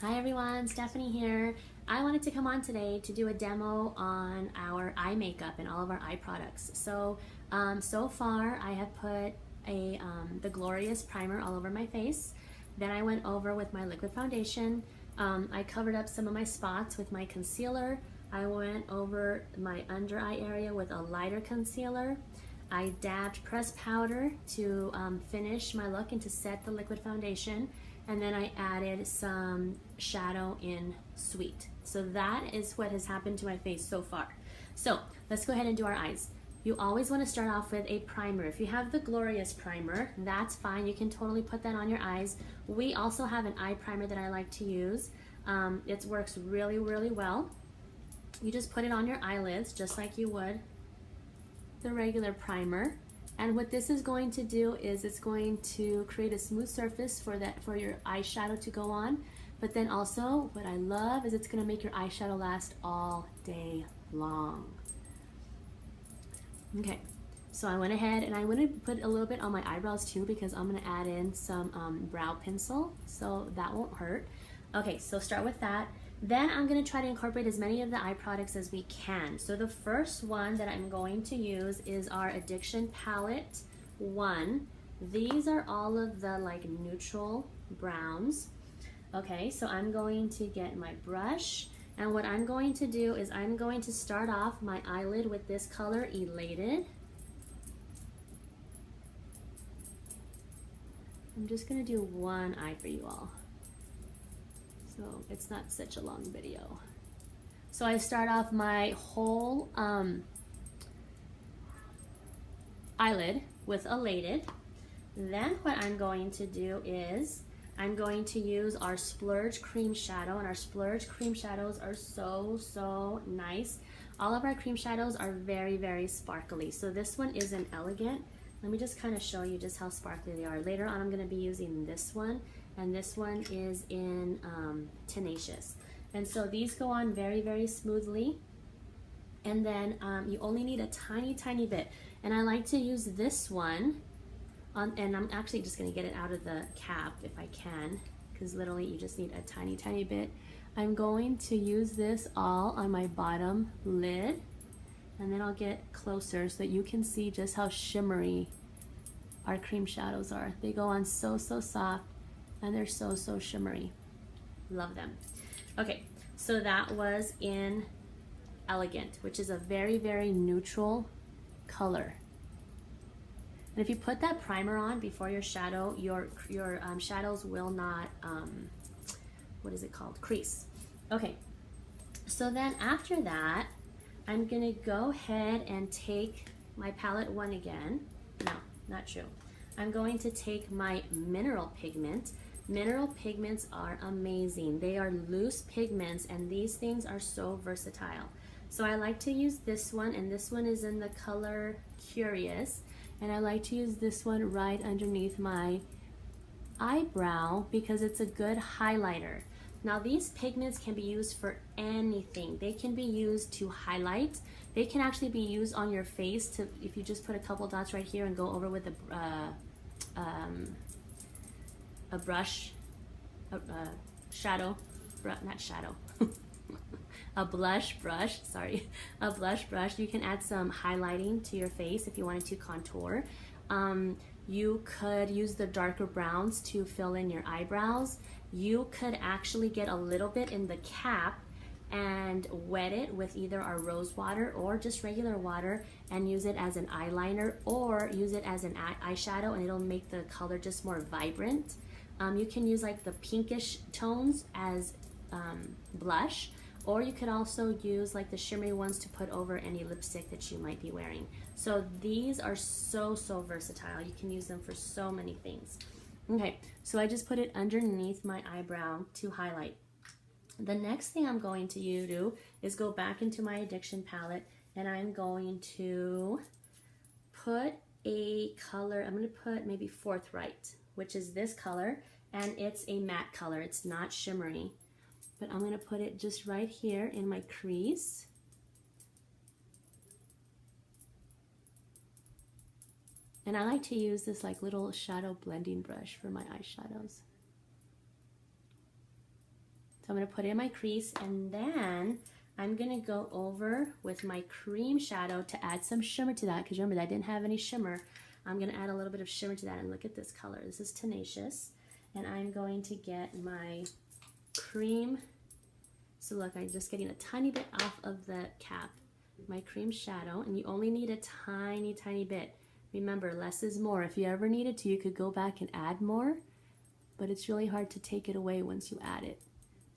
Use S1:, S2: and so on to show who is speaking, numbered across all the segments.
S1: Hi everyone, Stephanie here. I wanted to come on today to do a demo on our eye makeup and all of our eye products. So far I have put the Glorious primer all over my face. Then I went over with my liquid foundation. I covered up some of my spots with my concealer. I went over my under eye area with a lighter concealer. I dabbed pressed powder to finish my look and to set the liquid foundation. And then I added some shadow in Sweet. So that is what has happened to my face so far. So let's go ahead and do our eyes. You always want to start off with a primer. If you have the Glorious primer, that's fine. You can totally put that on your eyes. We also have an eye primer that I like to use. It works really, really well. You just put it on your eyelids just like you would the regular primer. And what this is going to do is it's going to create a smooth surface for your eyeshadow to go on. But then also what I love is it's going to make your eyeshadow last all day long. Okay, so I went ahead and I want to put a little bit on my eyebrows too because I'm going to add in some brow pencil, so that won't hurt. Okay, so start with that. Then I'm going to try to incorporate as many of the eye products as we can. So the first one that I'm going to use is our Addiction Palette 1. These are all of the like neutral browns. Okay, so I'm going to get my brush, and what I'm going to do is I'm going to start off my eyelid with this color, Elated. I'm just going to do one eye for you all, so it's not such a long video. So I start off my whole eyelid with Elated. Then what I'm going to do is I'm going to use our Splurge Cream Shadow, and our Splurge Cream Shadows are so nice. All of our cream shadows are very, very sparkly. So this one is an Elegant. Let me just kind of show you just how sparkly they are. Later on I'm going to be using this one, and this one is in Tenacious. And so these go on very, very smoothly. And then you only need a tiny bit. And I like to use this one and I'm actually just going to get it out of the cap if I can, because literally you just need a tiny bit. I'm going to use this all on my bottom lid, and then I'll get closer so that you can see just how shimmery our cream shadows are. They go on so soft, and they're so shimmery. Love them. Okay, so that was in Elegant, which is a very, very neutral color. And if you put that primer on before your shadow, your shadows will not, what is it called? Crease. Okay, so then after that, I'm gonna go ahead and take my palette 1 again. No, not true. I'm going to take my mineral pigment. Mineral pigments are amazing. They are loose pigments, and these things are so versatile. So I like to use this one, and this one is in the color Curious. And I like to use this one right underneath my eyebrow because it's a good highlighter. Now these pigments can be used for anything. They can be used to highlight. They can actually be used on your face to, if you just put a couple dots right here and go over with a brush, a blush brush, sorry, a blush brush. You can add some highlighting to your face if you wanted to contour. You could use the darker browns to fill in your eyebrows. You could actually get a little bit in the cap and wet it with either our rose water or just regular water and use it as an eyeliner, or use it as an eyeshadow, and it'll make the color just more vibrant. You can use like the pinkish tones as blush, or you could also use like the shimmery ones to put over any lipstick that you might be wearing. So these are so versatile. You can use them for so many things. Okay, so I just put it underneath my eyebrow to highlight. The next thing I'm going to do is go back into my Addiction palette, and I'm going to put a color. I'm going to put maybe Forthright, which is this color, and it's a matte color. It's not shimmery. But I'm going to put it just right here in my crease. And I like to use this like little shadow blending brush for my eyeshadows. So I'm going to put it in my crease, and then I'm going to go over with my cream shadow to add some shimmer to that, because remember that didn't have any shimmer. I'm going to add a little bit of shimmer to that, and look at this color. This is Tenacious, and I'm going to get my cream. So look, I'm just getting a tiny bit off of the cap, my cream shadow, and you only need a tiny, tiny bit. Remember, less is more. If you ever needed to, you could go back and add more, but it's really hard to take it away once you add it.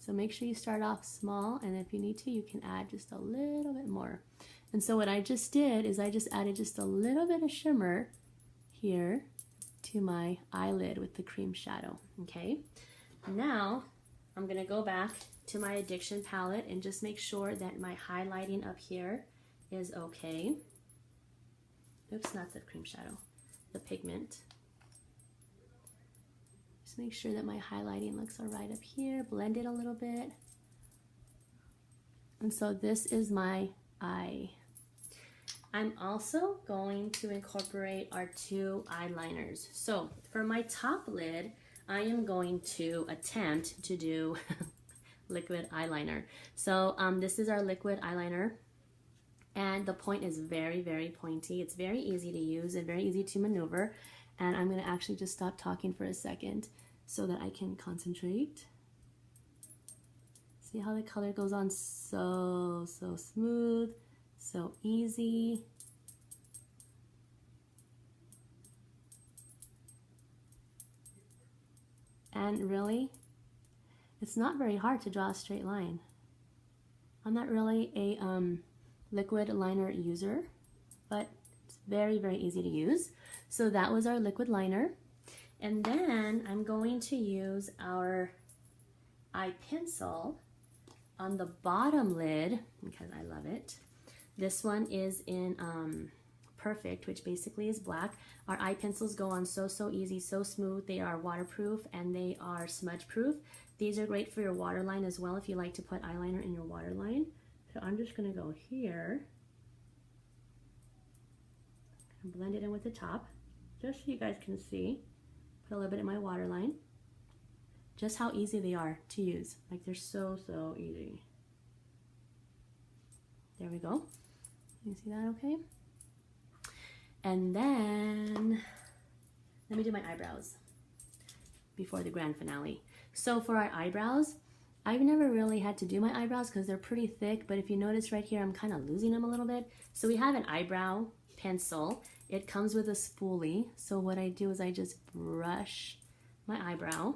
S1: So make sure you start off small, and if you need to, you can add just a little bit more. And so what I just did is I just added just a little bit of shimmer here to my eyelid with the cream shadow, okay? Now, I'm gonna go back to my Addiction palette and just make sure that my highlighting up here is okay. Oops, not the cream shadow, the pigment. Just make sure that my highlighting looks all right up here, blend it a little bit. And so this is my eye. I'm also going to incorporate our 2 eyeliners. So for my top lid, I am going to attempt to do liquid eyeliner. So this is our liquid eyeliner, and the point is very, very pointy. It's very easy to use and very easy to maneuver. And I'm gonna actually just stop talking for a second so that I can concentrate. See how the color goes on so smooth, so easy. And really, it's not very hard to draw a straight line. I'm not really a liquid liner user, but it's very, very easy to use. So that was our liquid liner. And then I'm going to use our eye pencil on the bottom lid because I love it. This one is in Perfect, which basically is black. Our eye pencils go on so easy, so smooth. They are waterproof and they are smudge proof. These are great for your waterline as well if you like to put eyeliner in your waterline. So I'm just gonna go here and blend it in with the top, just so you guys can see. Put a little bit in my waterline. Just how easy they are to use. Like they're so easy. There we go. You see that okay? And then, let me do my eyebrows before the grand finale. So for our eyebrows, I've never really had to do my eyebrows because they're pretty thick, but if you notice right here, I'm kind of losing them a little bit. So we have an eyebrow pencil. It comes with a spoolie. So what I do is I just brush my eyebrow,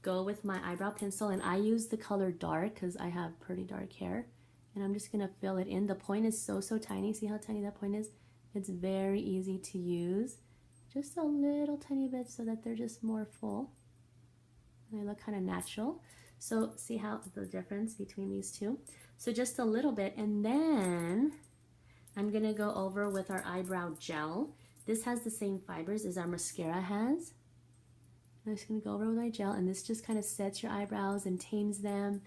S1: go with my eyebrow pencil, and I use the color dark because I have pretty dark hair. And I'm just gonna fill it in. The point is so tiny. See how tiny that point is? It's very easy to use. Just a little tiny bit so that they're just more full. And they look kind of natural. So see how the difference between these two? So just a little bit, and then I'm gonna go over with our eyebrow gel. This has the same fibers as our mascara has. I'm just gonna go over with my gel, and this just kind of sets your eyebrows and tames them.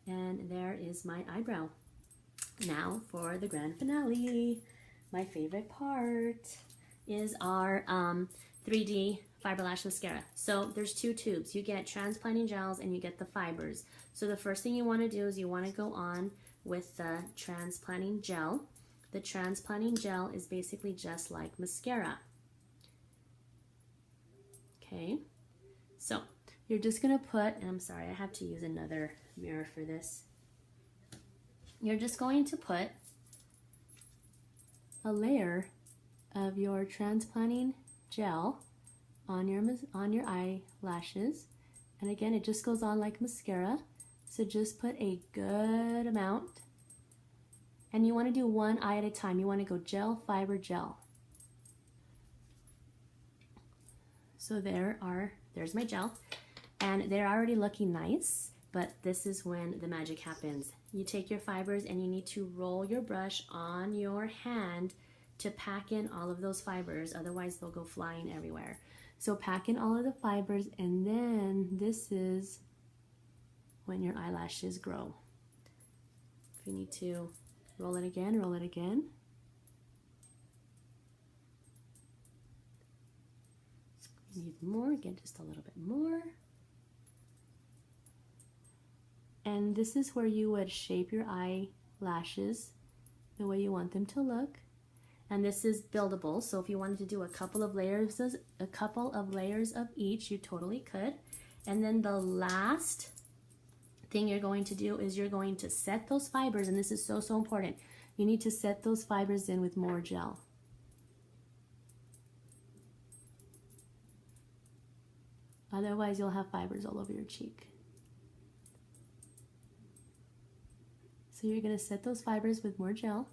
S1: And there is my eyebrow. Now for the grand finale. My favorite part is our 3D Fiber Lash Mascara. So there's 2 tubes. You get transplanting gels and you get the fibers. So the first thing you want to do is you want to go on with the transplanting gel. The transplanting gel is basically just like mascara. Okay, so you're just going to put, and I'm sorry, I have to use another mirror for this. You're just going to put a layer of your transplanting gel on your eyelashes, and again it just goes on like mascara, so just put a good amount, and you want to do one eye at a time. You want to go gel, fiber, gel. So there's my gel, and they're already looking nice, but this is when the magic happens. You take your fibers and you need to roll your brush on your hand to pack in all of those fibers, otherwise they'll go flying everywhere. So pack in all of the fibers, and then this is when your eyelashes grow. If you need to roll it again, roll it again. Need more, again, just a little bit more. And this is where you would shape your eyelashes the way you want them to look. And this is buildable, so if you wanted to do a couple of layers of each, you totally could. And then the last thing you're going to do is you're going to set those fibers, and this is so important. You need to set those fibers in with more gel. Otherwise, you'll have fibers all over your cheek. So you're going to set those fibers with more gel.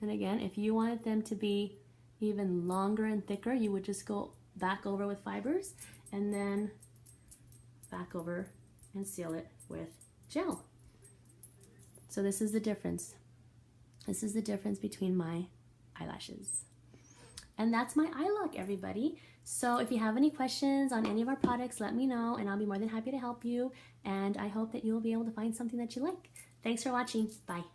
S1: And again, if you wanted them to be even longer and thicker, you would just go back over with fibers and then back over and seal it with gel. So this is the difference. This is the difference between my eyelashes. And that's my eye look, everybody. So if you have any questions on any of our products, let me know and I'll be more than happy to help you. And I hope that you'll be able to find something that you like. Thanks for watching. Bye.